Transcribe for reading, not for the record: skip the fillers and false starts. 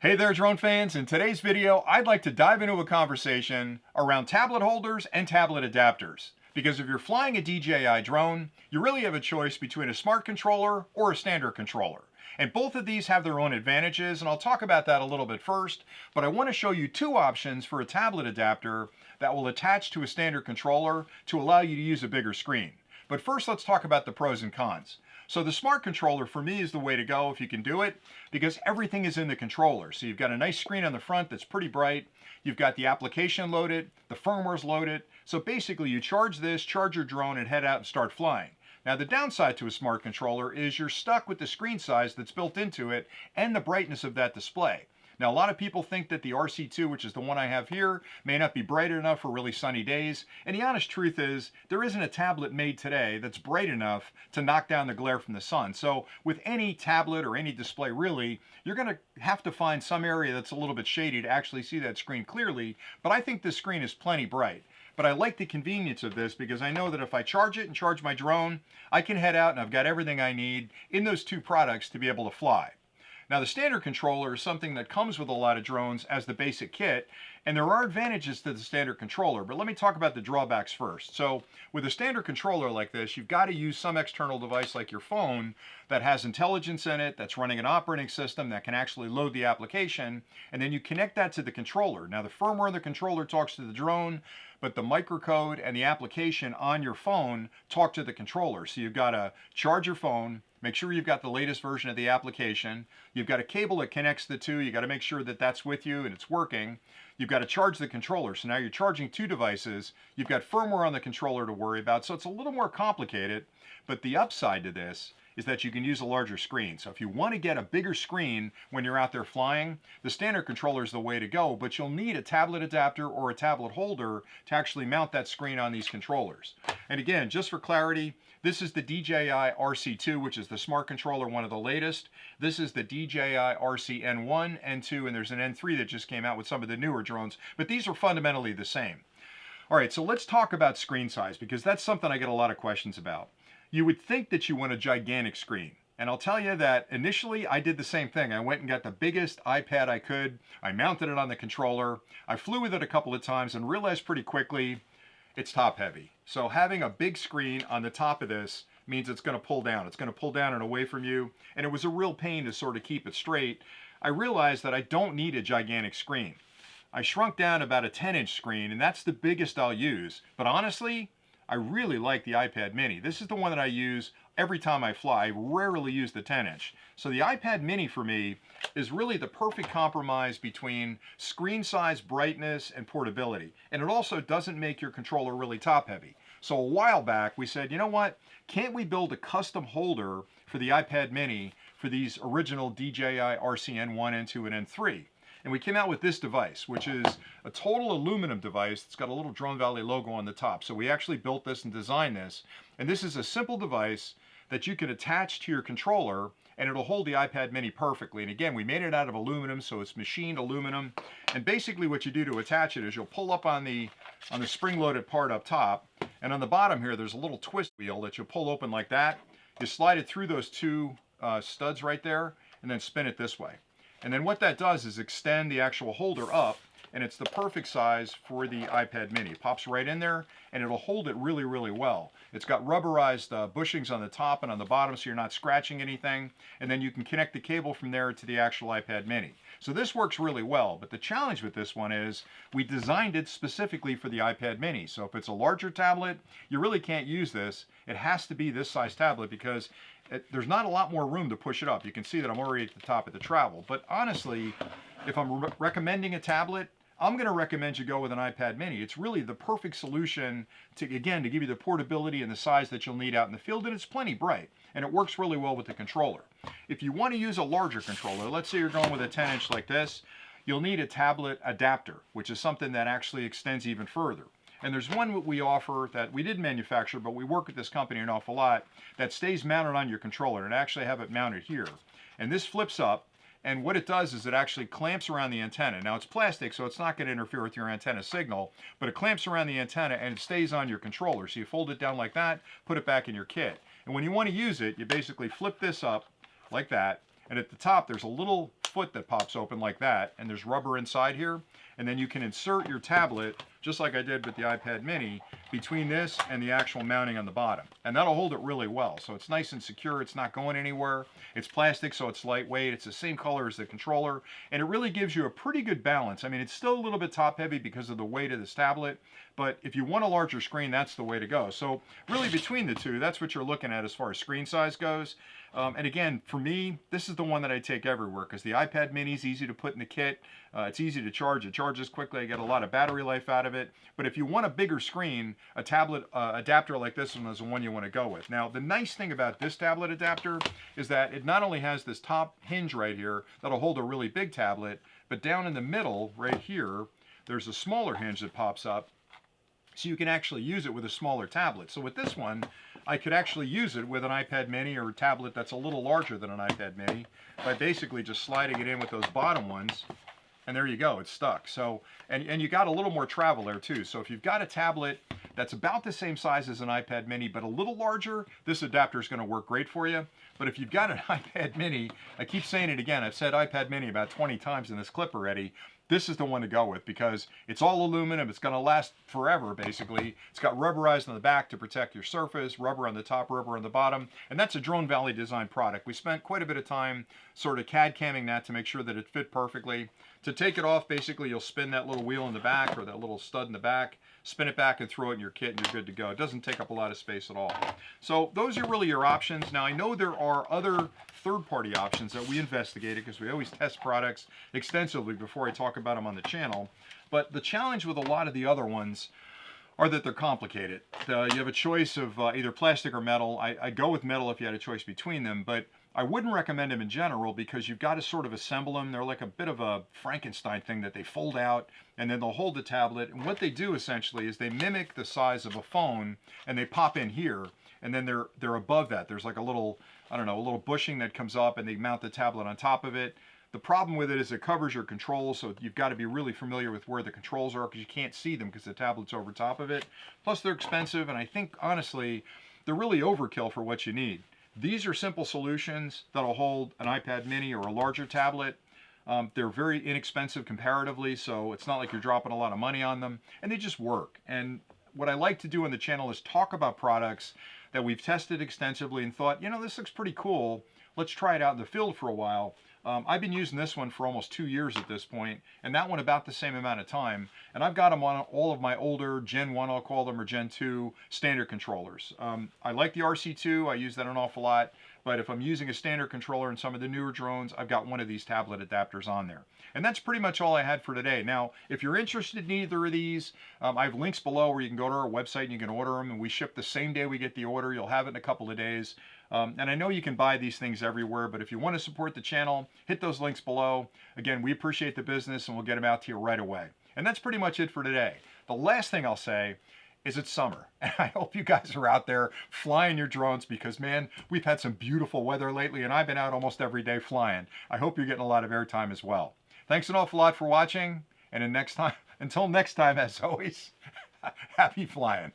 Hey there, drone fans. In today's video, I'd like to dive into a conversation around tablet holders and tablet adapters. Because if you're flying a DJI drone, you really have a choice between a smart controller or a standard controller. And both of these have their own advantages, and I'll talk about that a little bit first. But I want to show you two options for a tablet adapter that will attach to a standard controller to allow you to use a bigger screen. But first, let's talk about the pros and cons. So the smart controller for me is the way to go if you can do it, because everything is in the controller. So you've got a nice screen on the front that's pretty bright. You've got the application loaded, the firmware's loaded. So basically you charge this, charge your drone, and head out and start flying. Now the downside to a smart controller is you're stuck with the screen size that's built into it and the brightness of that display. Now, a lot of people think that the RC2, which is the one I have here, may not be bright enough for really sunny days. And the honest truth is, there isn't a tablet made today that's bright enough to knock down the glare from the sun. So with any tablet or any display, really, you're going to have to find some area that's a little bit shady to actually see that screen clearly. But I think this screen is plenty bright. But I like the convenience of this because I know that if I charge it and charge my drone, I can head out and I've got everything I need in those two products to be able to fly. Now the standard controller is something that comes with a lot of drones as the basic kit, and there are advantages to the standard controller, but let me talk about the drawbacks first. So with a standard controller like this, you've got to use some external device like your phone that has intelligence in it, that's running an operating system that can actually load the application, and then you connect that to the controller. Now the firmware of the controller talks to the drone, but the microcode and the application on your phone talk to the controller. So you've got to charge your phone, make sure you've got the latest version of the application. You've got a cable that connects the two. You got to make sure that that's with you and it's working. You've got to charge the controller. So now you're charging two devices. You've got firmware on the controller to worry about. So it's a little more complicated. But the upside to this is that you can use a larger screen. So if you want to get a bigger screen when you're out there flying, the standard controller is the way to go, but you'll need a tablet adapter or a tablet holder to actually mount that screen on these controllers. And again, just for clarity, this is the DJI RC2, which is the smart controller, one of the latest. This is the DJI RC N1, N2, and there's an N3 that just came out with some of the newer drones, but these are fundamentally the same. All right, so let's talk about screen size, because that's something I get a lot of questions about. You would think that you want a gigantic screen. And I'll tell you that initially I did the same thing. I went and got the biggest iPad I could. I mounted it on the controller. I flew with it a couple of times and realized pretty quickly it's top heavy. So having a big screen on the top of this means it's going to pull down. It's going to pull down and away from you. And it was a real pain to sort of keep it straight. I realized that I don't need a gigantic screen. I shrunk down about a 10-inch screen, and that's the biggest I'll use. But honestly, I really like the iPad mini. This is the one that I use every time I fly. I rarely use the 10-inch. So the iPad mini for me is really the perfect compromise between screen size, brightness, and portability. And it also doesn't make your controller really top heavy. So a while back we said, you know what? Can't we build a custom holder for the iPad mini for these original DJI RC N1, N2, and N3? And we came out with this device, which is a total aluminum device. It's got a little Drone Valley logo on the top. So we actually built this and designed this. And this is a simple device that you can attach to your controller, and it'll hold the iPad mini perfectly. And again, we made it out of aluminum, so it's machined aluminum. And basically what you do to attach it is you'll pull up on the spring-loaded part up top, and on the bottom here, there's a little twist wheel that you'll pull open like that. You slide it through those two studs right there, and then spin it this way. And then what that does is extend the actual holder up, and it's the perfect size for the iPad mini. It pops right in there, and it'll hold it really, really well. It's got rubberized bushings on the top and on the bottom, so you're not scratching anything. And then you can connect the cable from there to the actual iPad mini. So this works really well, but the challenge with this one is we designed it specifically for the iPad mini. So if it's a larger tablet, you really can't use this. It has to be this size tablet because there's not a lot more room to push it up. You can see that I'm already at the top of the travel. But honestly, if I'm recommending a tablet, I'm going to recommend you go with an iPad mini. It's really the perfect solution to give you the portability and the size that you'll need out in the field, and it's plenty bright, and it works really well with the controller. If you want to use a larger controller, let's say you're going with a 10-inch like this, you'll need a tablet adapter, which is something that actually extends even further. And there's one that we offer that we didn't manufacture, but we work with this company an awful lot, that stays mounted on your controller, and I actually have it mounted here. And this flips up, and what it does is it actually clamps around the antenna. Now it's plastic, so it's not going to interfere with your antenna signal, but it clamps around the antenna and it stays on your controller. So you fold it down like that, put it back in your kit. And when you want to use it, you basically flip this up like that, and at the top there's a little foot that pops open like that, and there's rubber inside here, and then you can insert your tablet, just like I did with the iPad mini, between this and the actual mounting on the bottom. And that'll hold it really well. So it's nice and secure, it's not going anywhere. It's plastic, so it's lightweight, it's the same color as the controller, and it really gives you a pretty good balance. I mean, it's still a little bit top heavy because of the weight of this tablet, but if you want a larger screen, that's the way to go. So really between the two, that's what you're looking at as far as screen size goes. And again, for me, this is the one that I take everywhere because the iPad mini is easy to put in the kit. It's easy to charge. It charges quickly. I get a lot of battery life out of it. But if you want a bigger screen, a tablet adapter like this one is the one you want to go with. Now, the nice thing about this tablet adapter is that it not only has this top hinge right here that'll hold a really big tablet, but down in the middle right here, there's a smaller hinge that pops up. So you can actually use it with a smaller tablet. So with this one, I could actually use it with an iPad mini or a tablet that's a little larger than an iPad mini by basically just sliding it in with those bottom ones. And there you go, it's stuck. So, and you got a little more travel there too. So if you've got a tablet that's about the same size as an iPad mini, but a little larger, this adapter is going to work great for you. But if you've got an iPad mini, I keep saying it again, I've said iPad mini about 20 times in this clip already, this is the one to go with because it's all aluminum. It's going to last forever, basically. It's got rubberized on the back to protect your surface, rubber on the top, rubber on the bottom, and that's a Drone Valley design product. We spent quite a bit of time sort of CAD camming that to make sure that it fit perfectly. To take it off, basically, you'll spin that little wheel in the back or that little stud in the back, spin it back and throw it in your kit and you're good to go. It doesn't take up a lot of space at all. So those are really your options. Now, I know there are other third-party options that we investigated because we always test products extensively before I talk about them on the channel. But the challenge with a lot of the other ones are that they're complicated. You have a choice of either plastic or metal. I go with metal if you had a choice between them, but I wouldn't recommend them in general because you've got to sort of assemble them. They're like a bit of a Frankenstein thing that they fold out and then they'll hold the tablet. And what they do essentially is they mimic the size of a phone and they pop in here and then they're above that. There's like a little, I don't know, a little bushing that comes up and they mount the tablet on top of it. The problem with it is it covers your controls, so you've got to be really familiar with where the controls are because you can't see them because the tablet's over top of it. Plus they're expensive and I think honestly they're really overkill for what you need. These are simple solutions that'll hold an iPad mini or a larger tablet. They're very inexpensive comparatively, so it's not like you're dropping a lot of money on them, and they just work. And what I like to do on the channel is talk about products that we've tested extensively and thought, you know, this looks pretty cool. Let's try it out in the field for a while. I've been using this one for almost 2 years at this point, and that one about the same amount of time. And I've got them on all of my older Gen 1, I'll call them, or Gen 2 standard controllers. I like the RC2, I use that an awful lot, but if I'm using a standard controller in some of the newer drones, I've got one of these tablet adapters on there. And that's pretty much all I had for today. Now, if you're interested in either of these, I have links below where you can go to our website and you can order them, and we ship the same day we get the order. You'll have it in a couple of days. And I know you can buy these things everywhere, but if you want to support the channel, hit those links below. Again, we appreciate the business and we'll get them out to you right away. And that's pretty much it for today. The last thing I'll say is it's summer. And I hope you guys are out there flying your drones because, man, we've had some beautiful weather lately and I've been out almost every day flying. I hope you're getting a lot of airtime as well. Thanks an awful lot for watching. And until next time, as always, happy flying.